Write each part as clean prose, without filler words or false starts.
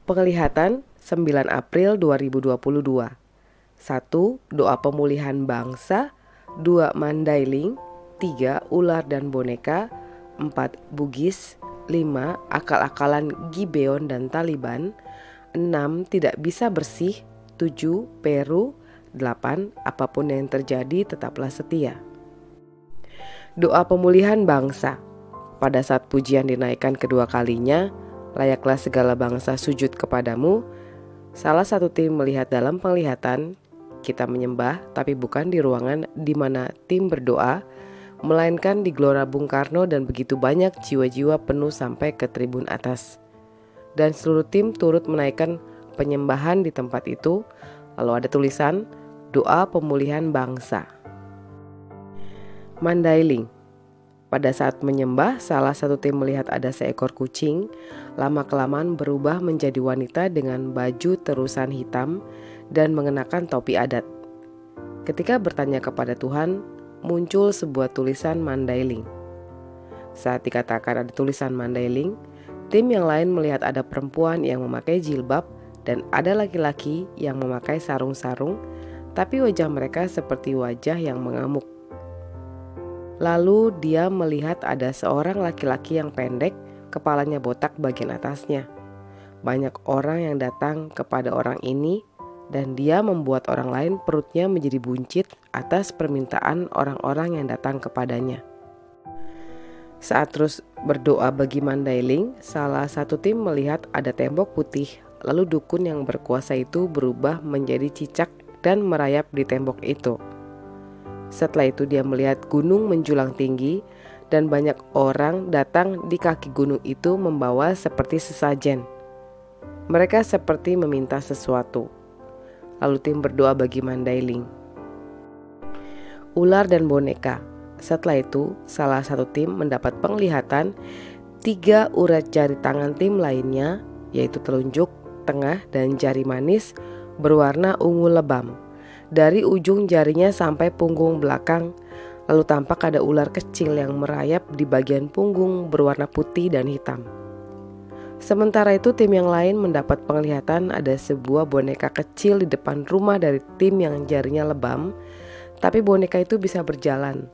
Penglihatan 9 April 2022. 1. Doa pemulihan bangsa. 2. Mandailing. 3. Ular dan boneka. 4. Bugis. 5. Akal-akalan Gibeon dan Taliban. 6. Tidak bisa bersih. 7. Peru. 8. Apapun yang terjadi tetaplah setia. Doa pemulihan bangsa. Pada saat pujian dinaikkan kedua kalinya, layaklah segala bangsa sujud kepadamu. Salah satu tim melihat dalam penglihatan, kita menyembah tapi bukan di ruangan di mana tim berdoa, melainkan di Gelora Bung Karno, dan begitu banyak jiwa-jiwa penuh sampai ke tribun atas. Dan seluruh tim turut menaikkan penyembahan di tempat itu. Lalu ada tulisan, doa pemulihan bangsa. Mandailing. Pada saat menyembah, salah satu tim melihat ada seekor kucing, lama-kelamaan berubah menjadi wanita dengan baju terusan hitam dan mengenakan topi adat. Ketika bertanya kepada Tuhan, muncul sebuah tulisan Mandailing. Saat dikatakan ada tulisan Mandailing, tim yang lain melihat ada perempuan yang memakai jilbab dan ada laki-laki yang memakai sarung-sarung, tapi wajah mereka seperti wajah yang mengamuk. Lalu dia melihat ada seorang laki-laki yang pendek, kepalanya botak bagian atasnya. Banyak orang yang datang kepada orang ini, dan dia membuat orang lain perutnya menjadi buncit atas permintaan orang-orang yang datang kepadanya. Saat terus berdoa bagi Mandailing, salah satu tim melihat ada tembok putih, lalu dukun yang berkuasa itu berubah menjadi cicak dan merayap di tembok itu. Setelah itu dia melihat gunung menjulang tinggi dan banyak orang datang di kaki gunung itu membawa seperti sesajen. Mereka seperti meminta sesuatu. Lalu tim berdoa bagi Mandailing. Ular dan boneka. Setelah itu salah satu tim mendapat penglihatan 3 urat jari tangan tim lainnya, yaitu telunjuk, tengah, dan jari manis berwarna ungu lebam. Dari ujung jarinya sampai punggung belakang, lalu tampak ada ular kecil yang merayap di bagian punggung berwarna putih dan hitam. Sementara itu tim yang lain mendapat penglihatan ada sebuah boneka kecil di depan rumah dari tim yang jarinya lebam, tapi boneka itu bisa berjalan.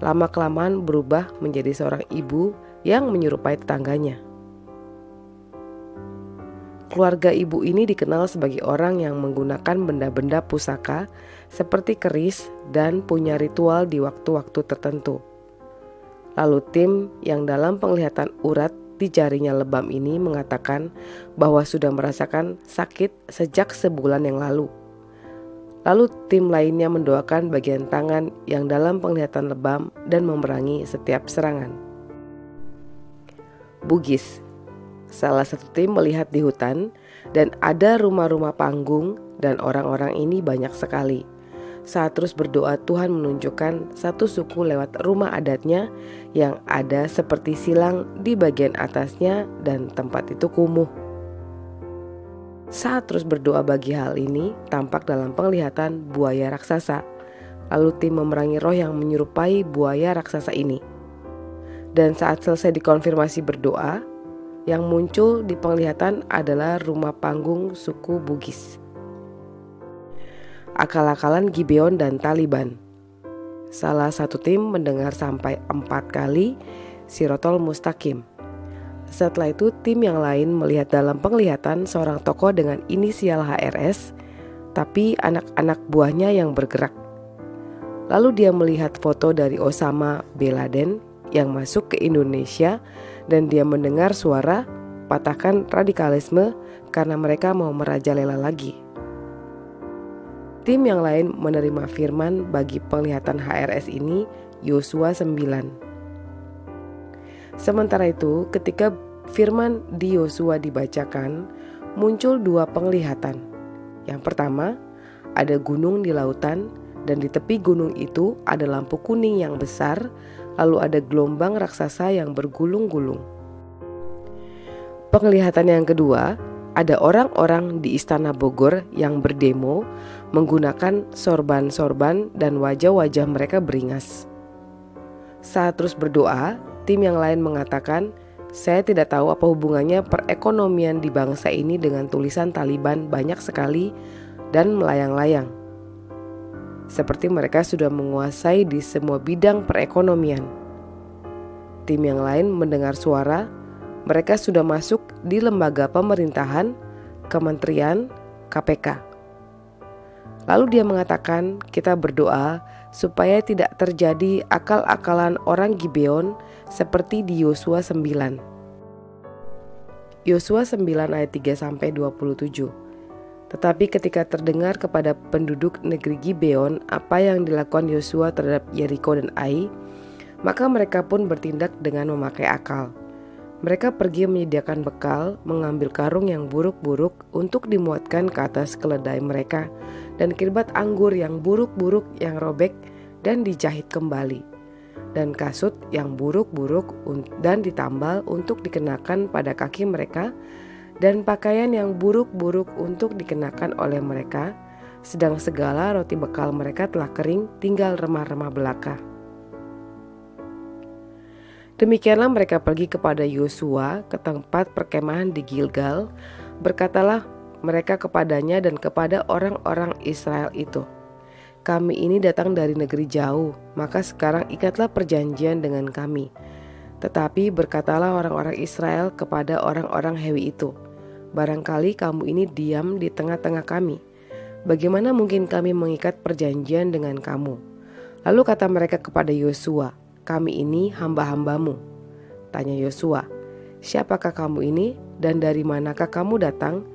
Lama-kelamaan berubah menjadi seorang ibu yang menyerupai tetangganya. Keluarga ibu ini dikenal sebagai orang yang menggunakan benda-benda pusaka seperti keris dan punya ritual di waktu-waktu tertentu. Lalu tim yang dalam penglihatan urat di jarinya lebam ini mengatakan bahwa sudah merasakan sakit sejak sebulan yang lalu. Lalu tim lainnya mendoakan bagian tangan yang dalam penglihatan lebam dan memerangi setiap serangan. Bugis. Salah satu tim melihat di hutan dan ada rumah-rumah panggung dan orang-orang ini banyak sekali. Saat terus berdoa, Tuhan menunjukkan satu suku lewat rumah adatnya yang ada seperti silang di bagian atasnya dan tempat itu kumuh. Saat terus berdoa bagi hal ini, tampak dalam penglihatan buaya raksasa. Lalu tim memerangi roh yang menyerupai buaya raksasa ini. Dan saat selesai dikonfirmasi berdoa, yang muncul di penglihatan adalah rumah panggung suku Bugis. Akal-akalan Gibeon dan Taliban. Salah satu tim mendengar sampai 4 kali Sirotol Mustaqim. Setelah itu tim yang lain melihat dalam penglihatan seorang tokoh dengan inisial HRS, tapi anak-anak buahnya yang bergerak. Lalu dia melihat foto dari Osama bin Laden yang masuk ke Indonesia, dan dia mendengar suara patahkan radikalisme karena mereka mau merajalela lagi. Tim yang lain menerima firman bagi penglihatan HRS ini Yosua 9. Sementara itu ketika firman di Yosua dibacakan, muncul dua penglihatan. Yang pertama, ada gunung di lautan, dan di tepi gunung itu ada lampu kuning yang besar, lalu ada gelombang raksasa yang bergulung-gulung. Penglihatan yang kedua, ada orang-orang di Istana Bogor yang berdemo menggunakan sorban-sorban dan wajah-wajah mereka beringas. Saat terus berdoa, tim yang lain mengatakan, "Saya tidak tahu apa hubungannya perekonomian di bangsa ini dengan tulisan Taliban banyak sekali dan melayang-layang. Seperti mereka sudah menguasai di semua bidang perekonomian." Tim yang lain mendengar suara, mereka sudah masuk di lembaga pemerintahan, kementerian, KPK. Lalu dia mengatakan, "Kita berdoa supaya tidak terjadi akal-akalan orang Gibeon seperti di Yosua 9. Yosua 9 ayat 3-27. Tetapi ketika terdengar kepada penduduk negeri Gibeon apa yang dilakukan Yosua terhadap Yeriko dan Ai, maka mereka pun bertindak dengan memakai akal. Mereka pergi menyediakan bekal, mengambil karung yang buruk-buruk untuk dimuatkan ke atas keledai mereka, dan kirbat anggur yang buruk-buruk yang robek dan dijahit kembali, dan kasut yang buruk-buruk dan ditambal untuk dikenakan pada kaki mereka, dan pakaian yang buruk-buruk untuk dikenakan oleh mereka, sedang segala roti bekal mereka telah kering, tinggal remah-remah belaka. Demikianlah mereka pergi kepada Yosua ke tempat perkemahan di Gilgal. Berkatalah mereka kepadanya dan kepada orang-orang Israel itu, "Kami ini datang dari negeri jauh, maka sekarang ikatlah perjanjian dengan kami." Tetapi berkatalah orang-orang Israel kepada orang-orang Hewi itu, "Barangkali kamu ini diam di tengah-tengah kami. Bagaimana mungkin kami mengikat perjanjian dengan kamu?" Lalu kata mereka kepada Yosua, "Kami ini hamba-hambamu." Tanya Yosua, "Siapakah kamu ini dan dari manakah kamu datang?"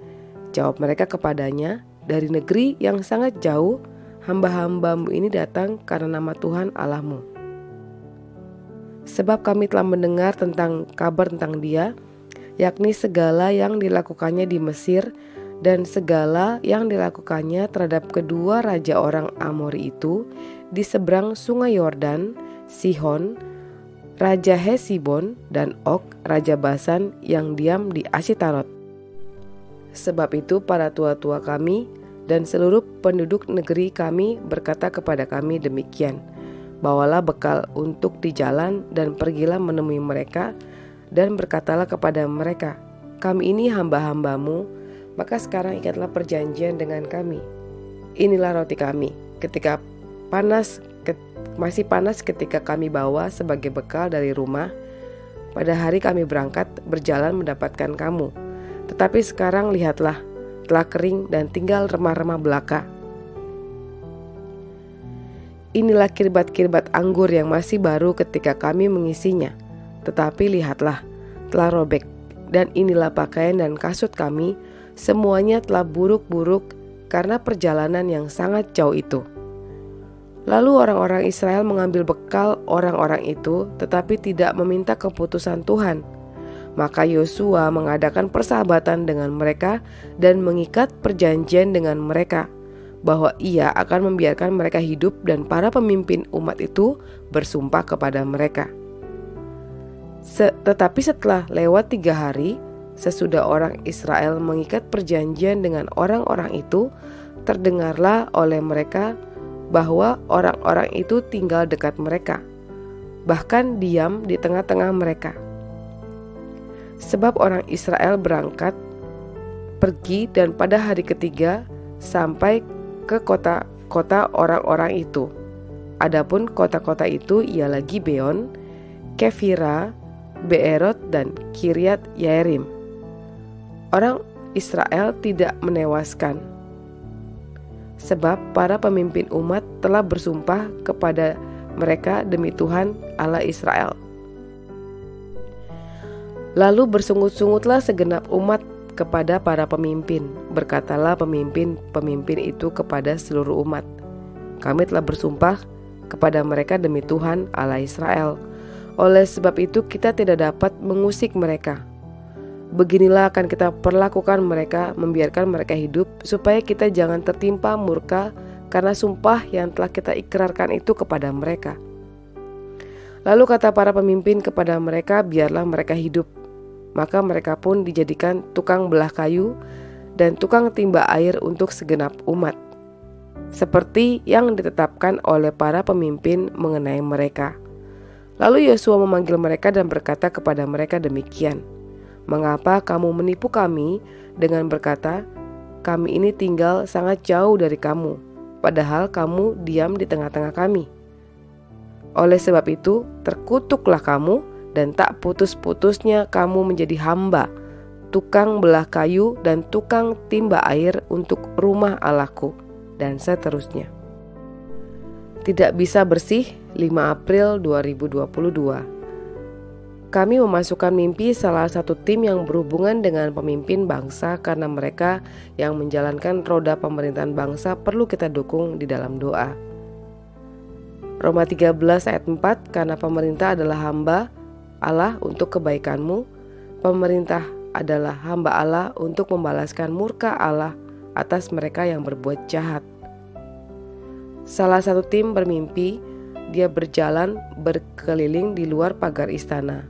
Jawab mereka kepadanya, "Dari negeri yang sangat jauh, hamba-hambamu ini datang karena nama Tuhan Allahmu. Sebab kami telah mendengar tentang kabar tentang dia, yakni segala yang dilakukannya di Mesir dan segala yang dilakukannya terhadap kedua raja orang Amori itu di seberang sungai Yordan, Sihon, Raja Hesibon, dan Og, Raja Basan yang diam di Ashitarot. Sebab itu para tua-tua kami dan seluruh penduduk negeri kami berkata kepada kami demikian, bawalah bekal untuk di jalan dan pergilah menemui mereka dan berkatalah kepada mereka, kami ini hamba-hambamu, maka sekarang ikatlah perjanjian dengan kami. Inilah roti kami ketika masih panas ketika kami bawa sebagai bekal dari rumah. Pada hari kami berangkat berjalan mendapatkan kamu. Tetapi sekarang lihatlah, telah kering dan tinggal remah-remah belaka. Inilah kirbat-kirbat anggur yang masih baru ketika kami mengisinya. Tetapi lihatlah, telah robek. Dan inilah pakaian dan kasut kami, semuanya telah buruk-buruk karena perjalanan yang sangat jauh itu. Lalu orang-orang Israel mengambil bekal orang-orang itu, tetapi tidak meminta keputusan Tuhan. Maka Yosua mengadakan persahabatan dengan mereka dan mengikat perjanjian dengan mereka, bahwa ia akan membiarkan mereka hidup, dan para pemimpin umat itu bersumpah kepada mereka. Tetapi setelah lewat 3 hari, sesudah orang Israel mengikat perjanjian dengan orang-orang itu, terdengarlah oleh mereka bahwa orang-orang itu tinggal dekat mereka, bahkan diam di tengah-tengah mereka. Sebab orang Israel berangkat pergi dan pada hari ketiga sampai ke kota-kota orang-orang itu. Adapun kota-kota itu ialah Gibeon, Kefira, Beerot, dan Kiryat Yearim. Orang Israel tidak menewaskan, sebab para pemimpin umat telah bersumpah kepada mereka demi Tuhan Allah Israel. Lalu bersungut-sungutlah segenap umat kepada para pemimpin. Berkatalah pemimpin-pemimpin itu kepada seluruh umat, kami telah bersumpah kepada mereka demi Tuhan Allah Israel. Oleh sebab itu kita tidak dapat mengusik mereka. Beginilah akan kita perlakukan mereka, membiarkan mereka hidup, supaya kita jangan tertimpa murka karena sumpah yang telah kita ikrarkan itu kepada mereka. Lalu kata para pemimpin kepada mereka, biarlah mereka hidup. Maka mereka pun dijadikan tukang belah kayu dan tukang timba air untuk segenap umat, seperti yang ditetapkan oleh para pemimpin mengenai mereka. Lalu Yosua memanggil mereka dan berkata kepada mereka demikian, "Mengapa kamu menipu kami dengan berkata, kami ini tinggal sangat jauh dari kamu, padahal kamu diam di tengah-tengah kami? Oleh sebab itu, terkutuklah kamu dan tak putus-putusnya kamu menjadi hamba, tukang belah kayu dan tukang timba air untuk rumah Allahku," dan seterusnya. Tidak bisa bersih, 5 April 2022. Kami memasukkan mimpi salah satu tim yang berhubungan dengan pemimpin bangsa karena mereka yang menjalankan roda pemerintahan bangsa perlu kita dukung di dalam doa. Roma 13 ayat 4, karena pemerintah adalah hamba Allah untuk kebaikanmu, pemerintah adalah hamba Allah untuk membalaskan murka Allah atas mereka yang berbuat jahat. Salah satu tim bermimpi, dia berjalan berkeliling di luar pagar istana.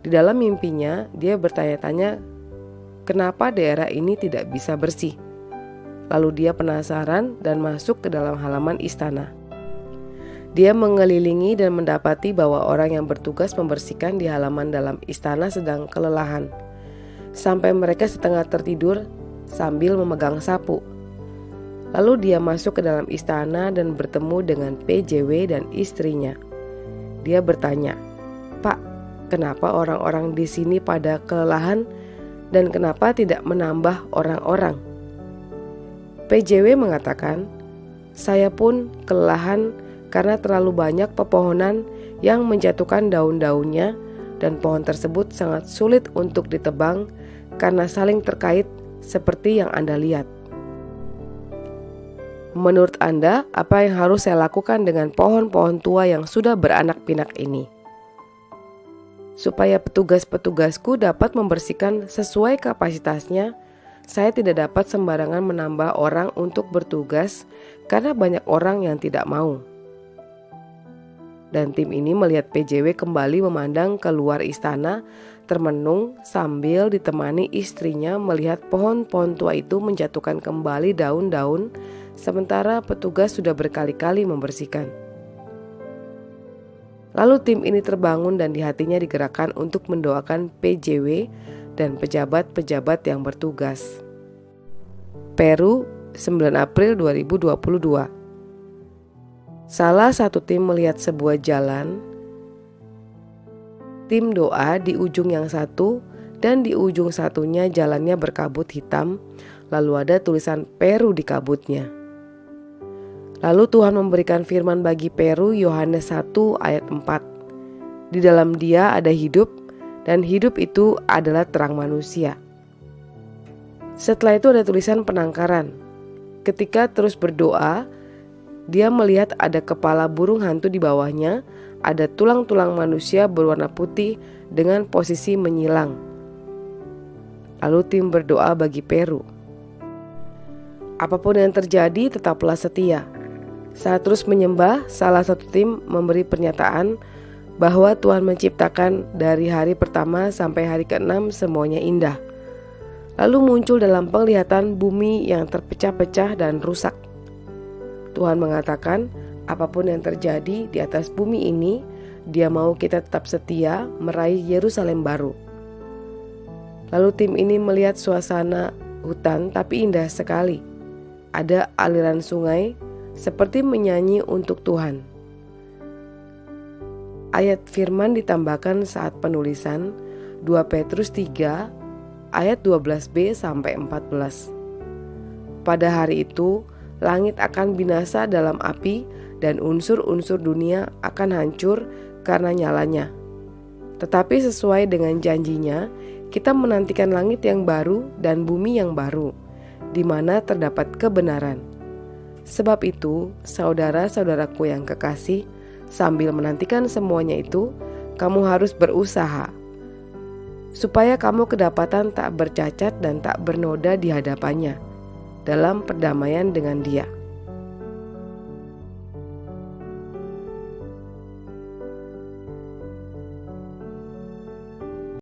Di dalam mimpinya, dia bertanya-tanya kenapa daerah ini tidak bisa bersih. Lalu dia penasaran dan masuk ke dalam halaman istana. Dia mengelilingi dan mendapati bahwa orang yang bertugas membersihkan di halaman dalam istana sedang kelelahan, sampai mereka setengah tertidur sambil memegang sapu. Lalu dia masuk ke dalam istana dan bertemu dengan PJW dan istrinya. Dia bertanya, "Pak, kenapa orang-orang di sini pada kelelahan dan kenapa tidak menambah orang-orang?" PJW mengatakan, "Saya pun kelelahan karena terlalu banyak pepohonan yang menjatuhkan daun-daunnya dan pohon tersebut sangat sulit untuk ditebang karena saling terkait seperti yang Anda lihat. Menurut Anda, apa yang harus saya lakukan dengan pohon-pohon tua yang sudah beranak pinak ini? Supaya petugas-petugasku dapat membersihkan sesuai kapasitasnya, saya tidak dapat sembarangan menambah orang untuk bertugas karena banyak orang yang tidak mau." Dan tim ini melihat PJW kembali memandang keluar istana, termenung sambil ditemani istrinya melihat pohon-pohon tua itu menjatuhkan kembali daun-daun, sementara petugas sudah berkali-kali membersihkan. Lalu tim ini terbangun dan di hatinya digerakkan untuk mendoakan PJW dan pejabat-pejabat yang bertugas. Peru, 9 April 2022. Salah satu tim melihat sebuah jalan, tim doa di ujung yang satu dan di ujung satunya jalannya berkabut hitam, lalu ada tulisan Peru di kabutnya. Lalu Tuhan memberikan firman bagi Peru, Yohanes 1 ayat 4. Di dalam dia ada hidup, dan hidup itu adalah terang manusia. Setelah itu ada tulisan penangkaran. Ketika terus berdoa, dia melihat ada kepala burung hantu di bawahnya, ada tulang-tulang manusia berwarna putih dengan posisi menyilang. Lalu tim berdoa bagi Peru. Apapun yang terjadi, tetaplah setia. Saat terus menyembah, salah satu tim memberi pernyataan bahwa Tuhan menciptakan dari hari pertama sampai hari ke-6 semuanya indah. Lalu muncul dalam penglihatan bumi yang terpecah-pecah dan rusak. Tuhan mengatakan, apapun yang terjadi di atas bumi ini, Dia mau kita tetap setia meraih Yerusalem baru. Lalu tim ini melihat suasana hutan tapi indah sekali. Ada aliran sungai seperti menyanyi untuk Tuhan. Ayat firman ditambahkan saat penulisan 2 Petrus 3 ayat 12b sampai 14. Pada hari itu, langit akan binasa dalam api dan unsur-unsur dunia akan hancur karena nyalanya. Tetapi sesuai dengan janjinya, kita menantikan langit yang baru dan bumi yang baru, di mana terdapat kebenaran. Sebab itu, saudara-saudaraku yang kekasih, sambil menantikan semuanya itu, kamu harus berusaha supaya kamu kedapatan tak bercacat dan tak bernoda di hadapannya dalam perdamaian dengan Dia.